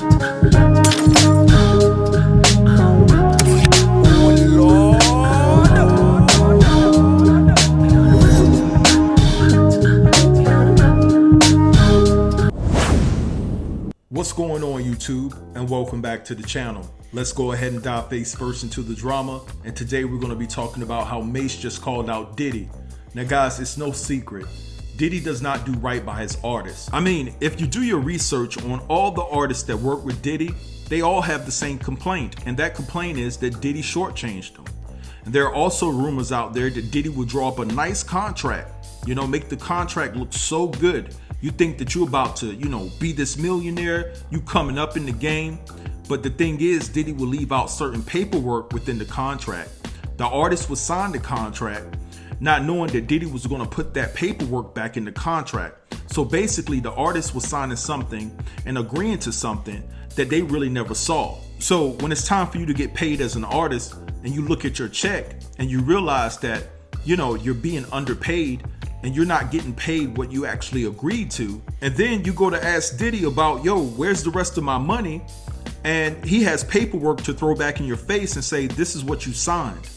What's going on, YouTube, and welcome back to the channel. Let's go ahead and dive face first into the drama, and today we're going to be talking about how Mase just called out Diddy. Now guys, it's no secret, Diddy does not do right by his artists. I mean, if you do your research on all the artists that work with Diddy, they all have the same complaint, and that complaint is that Diddy shortchanged them. And there are also rumors out there that Diddy will draw up a nice contract, make the contract look so good. You think that you're about to, be this millionaire, you coming up in the game. But the thing is, Diddy will leave out certain paperwork within the contract. The artist would sign the contract, not knowing that Diddy was going to put that paperwork back in the contract. So basically, the artist was signing something and agreeing to something that they really never saw. So when it's time for you to get paid as an artist and you look at your check and you realize that, you're being underpaid, and you're not getting paid what you actually agreed to. And then you go to ask Diddy about, where's the rest of my money? And he has paperwork to throw back in your face and say, this is what you signed.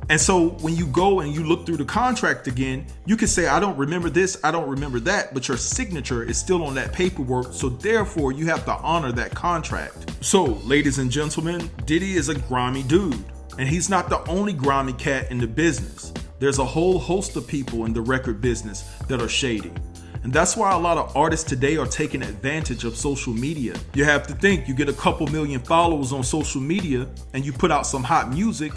And so when you go and you look through the contract again, you can say, I don't remember this, I don't remember that, but your signature is still on that paperwork. So therefore you have to honor that contract. So ladies and gentlemen, Diddy is a grimy dude, and he's not the only grimy cat in the business. There's a whole host of people in the record business that are shady. And that's why a lot of artists today are taking advantage of social media. You have to think, you get a couple million followers on social media and you put out some hot music,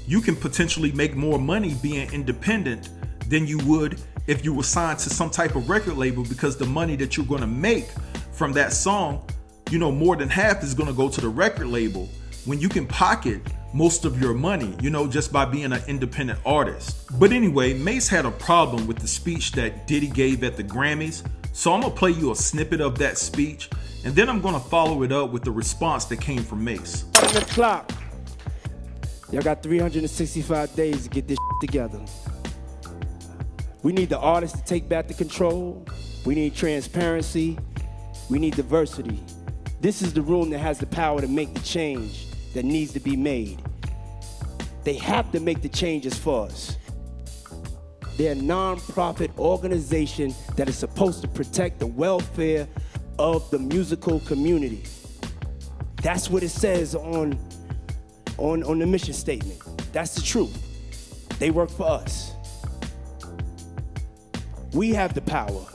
you can potentially make more money being independent than you would if you were signed to some type of record label, because the money that you're gonna make from that song, more than half is gonna go to the record label, when you can pocket most of your money, just by being an independent artist. But anyway, Mase had a problem with the speech that Diddy gave at the Grammys. So I'm gonna play you a snippet of that speech, and then I'm gonna follow it up with the response that came from Mase. On the clock. Y'all got 365 days to get this together. We need the artists to take back the control. We need transparency. We need diversity. This is the room that has the power to make the change that needs to be made. They have to make the changes for us. They're a non-profit organization that is supposed to protect the welfare of the musical community. That's what it says on the mission statement. That's the truth. They work for us. We have the power.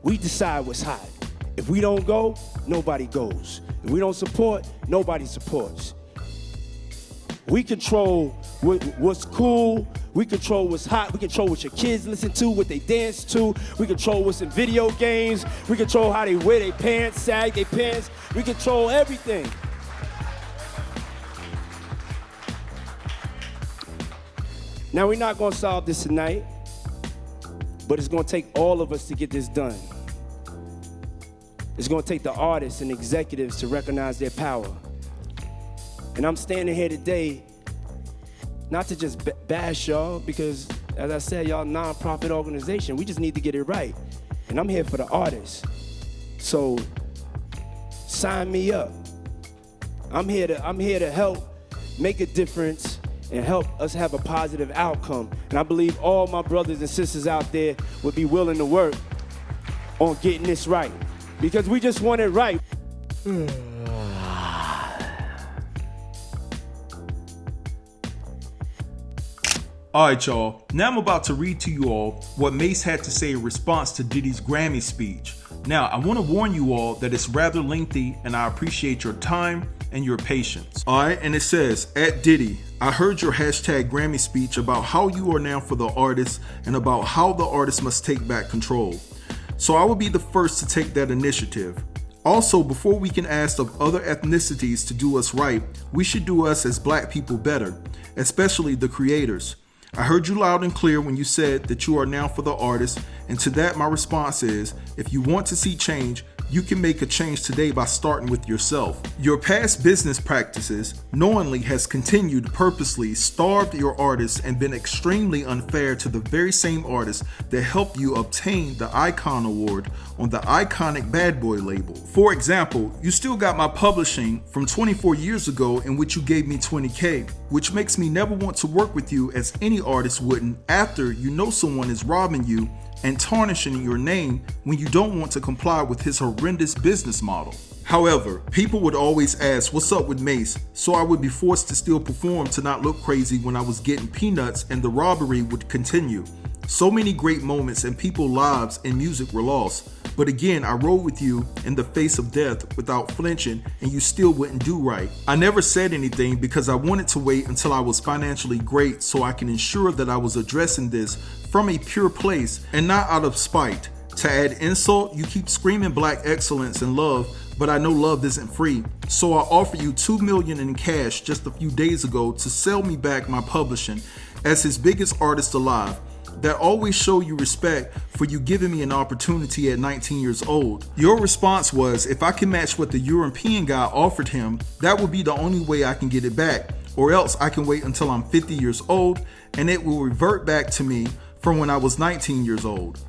We decide what's hot. If we don't go, nobody goes. If we don't support, nobody supports. We control what's cool, we control what's hot, we control what your kids listen to, what they dance to, we control what's in video games, we control how they wear their pants, sag their pants, we control everything. Now, we're not gonna solve this tonight, but it's gonna take all of us to get this done. It's gonna take the artists and executives to recognize their power. And I'm standing here today not to just bash y'all, because as I said, y'all non-profit organization. We just need to get it right. And I'm here for the artists. So sign me up. I'm here to help make a difference and help us have a positive outcome. And I believe all my brothers and sisters out there would be willing to work on getting this right, because we just want it right. Alright y'all, now I'm about to read to you all what Mase had to say in response to Diddy's Grammy speech. Now, I want to warn you all that it's rather lengthy, and I appreciate your time and your patience. Alright, and it says, at Diddy, I heard your #Grammy speech about how you are now for the artists and about how the artists must take back control. So I will be the first to take that initiative. Also, before we can ask of other ethnicities to do us right, we should do us as black people better, especially the creators. I heard you loud and clear when you said that you are now for the artists, and to that my response is, if you want to see change, You can make a change today by starting with yourself. Your past business practices knowingly has continued purposely starved your artists and been extremely unfair to the very same artists that helped you obtain the Icon Award on the iconic Bad Boy label. For example, you still got my publishing from 24 years ago in which you gave me $20K, which makes me never want to work with you as any artist wouldn't after you know someone is robbing you and tarnishing your name when you don't want to comply with his horrendous business model. However, people would always ask what's up with Mase, so I would be forced to still perform to not look crazy when I was getting peanuts and the robbery would continue. So many great moments and people's lives and music were lost. But again, I rode with you in the face of death without flinching and you still wouldn't do right. I never said anything because I wanted to wait until I was financially great so I can ensure that I was addressing this from a pure place and not out of spite. To add insult, you keep screaming black excellence and love, but I know love isn't free. So I offer you $2 million in cash just a few days ago to sell me back my publishing as his biggest artist alive. That always show you respect for you giving me an opportunity at 19 years old. Your response was, if I can match what the European guy offered him, that would be the only way I can get it back, or else I can wait until I'm 50 years old and it will revert back to me from when I was 19 years old.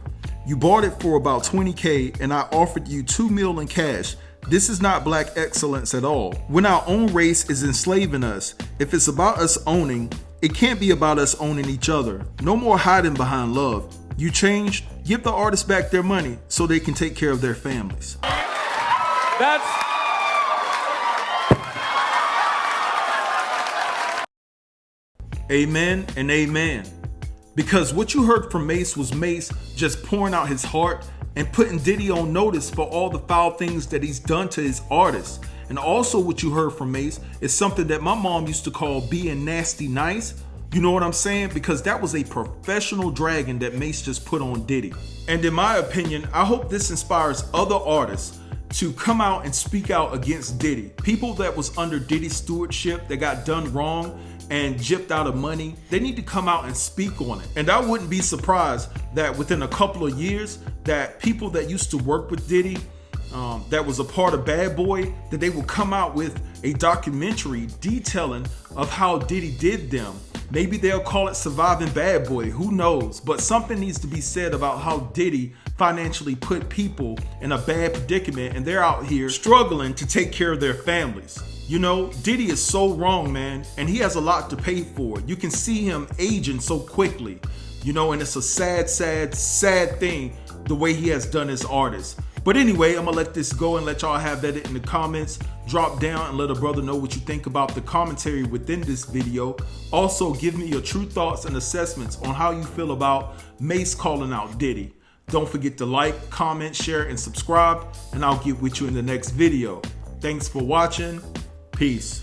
You bought it for about $20K and I offered you $2 million in cash. This is not black excellence at all. When our own race is enslaving us, if it's about us owning, it can't be about us owning each other. No more hiding behind love. You changed, give the artists back their money so they can take care of their families. Amen and amen. Because what you heard from Mase was Mase just pouring out his heart and putting Diddy on notice for all the foul things that he's done to his artists. And also what you heard from Mase is something that my mom used to call being nasty nice. You know what I'm saying? Because that was a professional dragging that Mase just put on Diddy. And in my opinion, I hope this inspires other artists to come out and speak out against Diddy. People that was under Diddy's stewardship that got done wrong and gypped out of money, they need to come out and speak on it. And I wouldn't be surprised that within a couple of years that people that used to work with Diddy, that was a part of Bad Boy, that they will come out with a documentary detailing of how Diddy did them. Maybe they'll call it Surviving Bad Boy, who knows? But something needs to be said about how Diddy financially put people in a bad predicament and they're out here struggling to take care of their families. You know, Diddy is so wrong, man, and he has a lot to pay for. You can see him aging so quickly, you know, and it's a sad thing the way he has done his artists. But anyway, I'm gonna let this go and let y'all have that in the comments. Drop down and let a brother know what you think about the commentary within this video. Also, give me your true thoughts and assessments on how you feel about Mase calling out Diddy. Don't forget to like, comment, share, and subscribe, and I'll get with you in the next video. Thanks for watching. Peace.